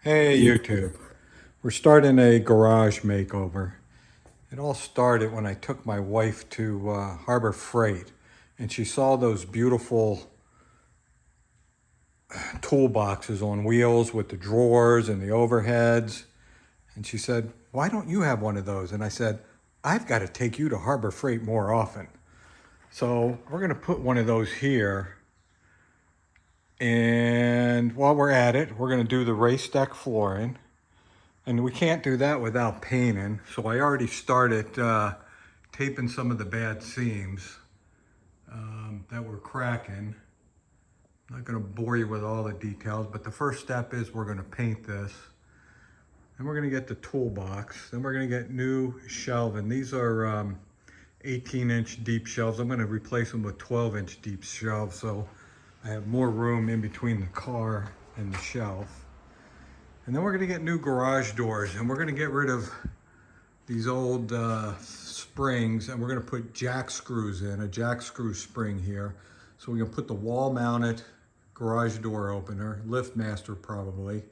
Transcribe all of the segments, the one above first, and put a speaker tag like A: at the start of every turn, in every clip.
A: Hey YouTube, we're starting a garage makeover. It all started when I took my wife to Harbor Freight and she saw those beautiful toolboxes on wheels with the drawers and the overheads. And she said, "Why don't you have one of those?" And I said, "I've got to take you to Harbor Freight more often." So we're going to put one of those here. And while we're at it, we're going to do the RaceDeck flooring. And we can't do that without painting. So I already started taping some of the bad seams that were cracking. I'm not going to bore you with all the details, but the first step is we're going to paint this. Then we're going to get the toolbox. Then we're going to get new shelving. These are 18-inch deep shelves. I'm going to replace them with 12-inch deep shelves so I have more room in between the car and the shelf. And then we're going to get new garage doors, and we're going to get rid of these old springs, and we're going to put jack screws in, a jack screw spring here. So we can put the wall-mounted garage door opener, lift master probably,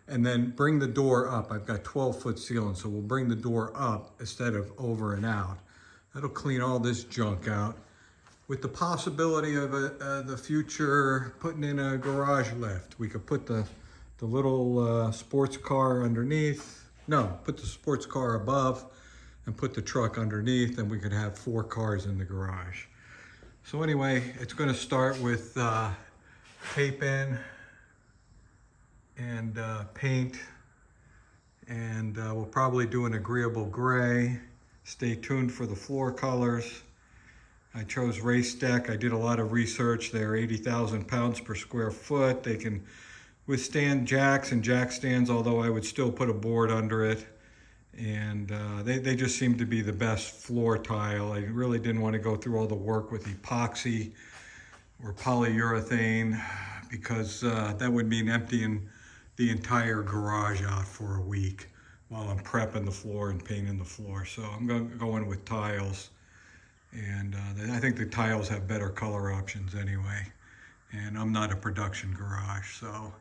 A: and then bring the door up. I've got 12-foot ceiling, so we'll bring the door up instead of over and out. That'll clean all this junk out, with the possibility of the future putting in a garage lift. We could put the little sports car underneath. No, put the sports car above and put the truck underneath, and we could have 4 cars in the garage. So anyway, it's going to start with taping and paint, and we'll probably do an agreeable gray. Stay tuned for the floor colors. I chose RaceDeck. I did a lot of research. They're 80,000 pounds per square foot. They can withstand jacks and jack stands, although I would still put a board under it. And they just seem to be the best floor tile. I really didn't want to go through all the work with epoxy or polyurethane, because that would mean emptying the entire garage out for a week while I'm prepping the floor and painting the floor. So I'm going with tiles. And I think the tiles have better color options anyway. And I'm not a production garage, so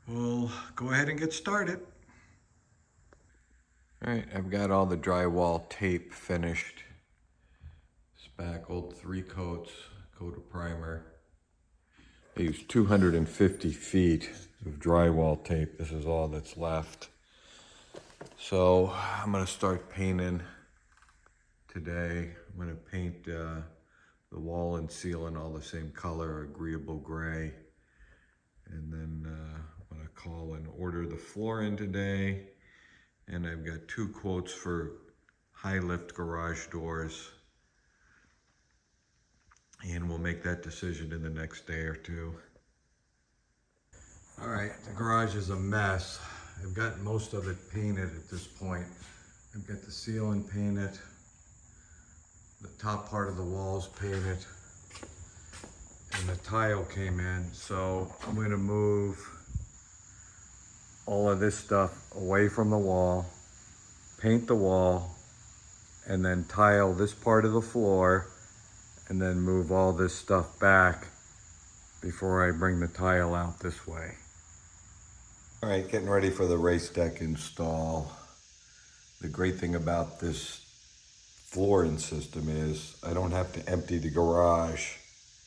A: we'll go ahead and get started. All right, I've got all the drywall tape finished. Spackled, 3 coats, coat of primer. I used 250 feet of drywall tape. This is all that's left. So I'm gonna start painting today. I'm gonna paint the wall and ceiling all the same color, agreeable gray. And then I'm gonna call and order the flooring today. And I've got 2 quotes for high lift garage doors. And we'll make that decision in the next day or 2. All right, the garage is a mess. I've got most of it painted at this point. I've got the ceiling painted, the top part of the walls painted, and the tile came in. So I'm going to move all of this stuff away from the wall, paint the wall, and then tile this part of the floor, and then move all this stuff back before I bring the tile out this way. All right, getting ready for the RaceDeck install. The great thing about this flooring system is I don't have to empty the garage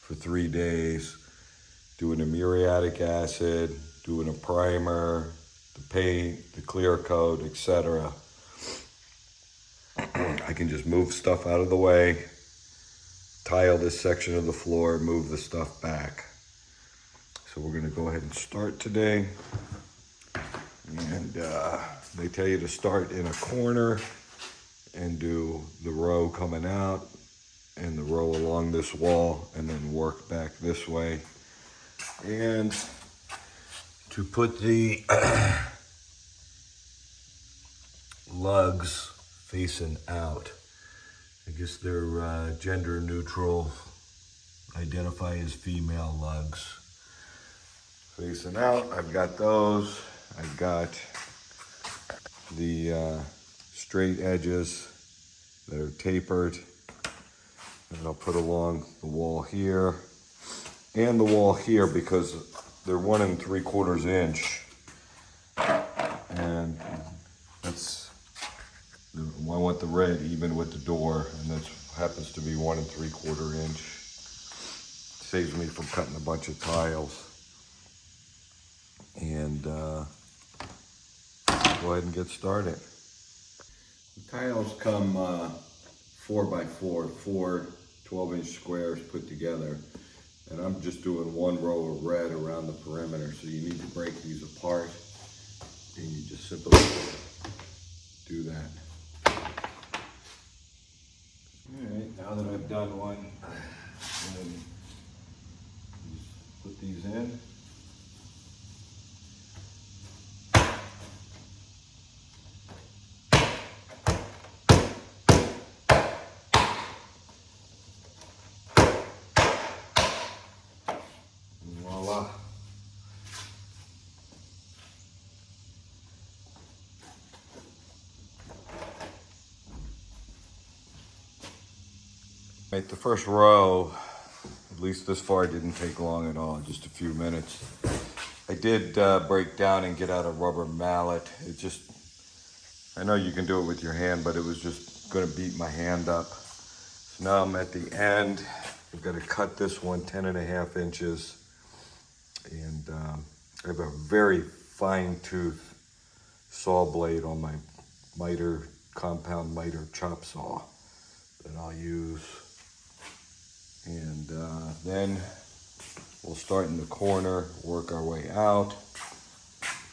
A: for 3 days doing a muriatic acid, doing a primer, the paint, the clear coat, etc. I can just move stuff out of the way, tile this section of the floor, move the stuff back. So we're gonna go ahead and start today. And they tell you to start in a corner and do the row coming out and the row along this wall, and then work back this way. And to put the lugs facing out, I guess they're gender neutral, identify as female lugs. Facing out, I've got those. I've got the straight edges that are tapered that I'll put along the wall here and the wall here, because they're 1 3/4 inch
B: and that's, I want the red even with the door, and that happens to be 1 3/4 inch. Saves me from cutting a bunch of tiles. And go ahead and get started. The tiles come 4x4, 4 12-inch squares put together. And I'm just doing 1 row of red around the perimeter. So you need to break these apart, and you just simply do that. All right, now that I've done one, put these in. Voila. Right, the first row, at least this far, didn't take long at all, just a few minutes. I did break down and get out a rubber mallet. It just, I know you can do it with your hand, but it was just gonna beat my hand up. So now I'm at the end. I've got to cut this one 10.5 inches. And I have a very fine tooth saw blade on my miter, compound miter chop saw that I'll use. And then we'll start in the corner, work our way out,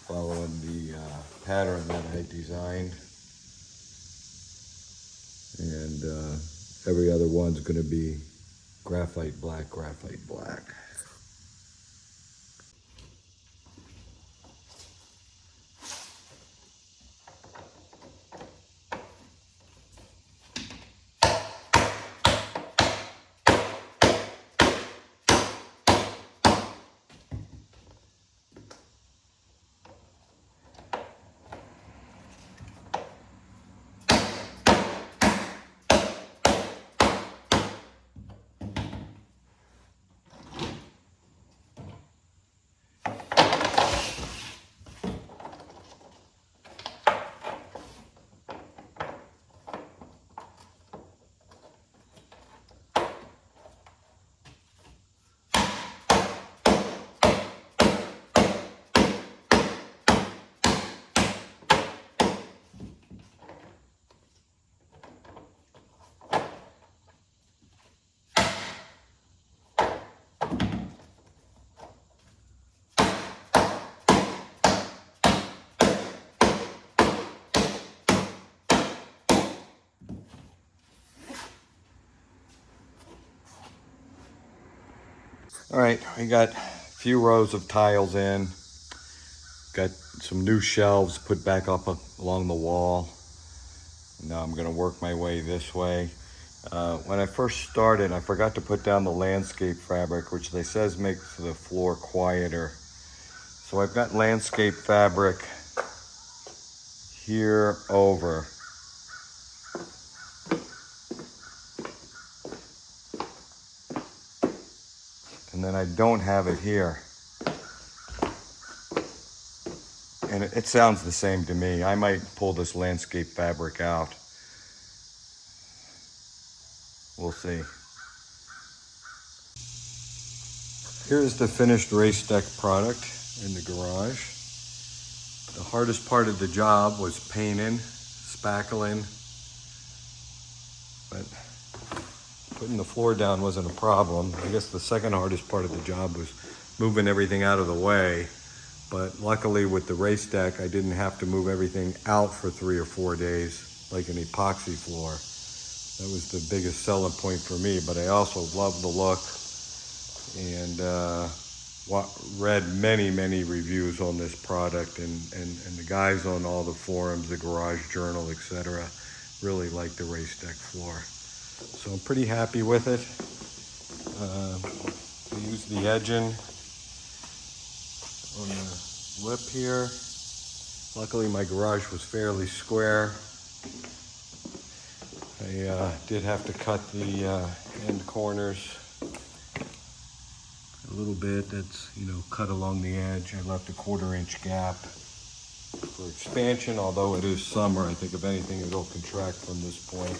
B: following the pattern that I designed. And every other one's gonna be graphite black, graphite black. All right, we got a few rows of tiles in. Got some new shelves put back up along the wall. Now I'm gonna work my way this way. When I first started, I forgot to put down the landscape fabric, which they says makes the floor quieter. So I've got landscape fabric here over. And then I don't have it here. And it sounds the same to me. I might pull this landscape fabric out. We'll see. Here's the finished RaceDeck product in the garage. The hardest part of the job was painting, spackling, but putting the floor down wasn't a problem. I guess the second hardest part of the job was moving everything out of the way. But luckily with the RaceDeck, I didn't have to move everything out for 3 or 4 days like an epoxy floor. That was the biggest selling point for me, but I also love the look and read many reviews on this product, and the guys on all the forums, the Garage Journal, etc., really like the RaceDeck floor. So I'm pretty happy with it. I used the edging on the lip here. Luckily my garage was fairly square. I did have to cut the end corners a little bit. That's, cut along the edge. I left a 1/4 inch gap. for expansion, although it is summer. I think if anything, it'll contract from this point.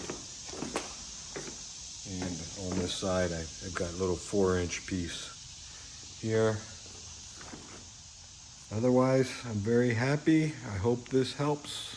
B: And on this side, I've got a little 4-inch piece here. Otherwise, I'm very happy. I hope this helps.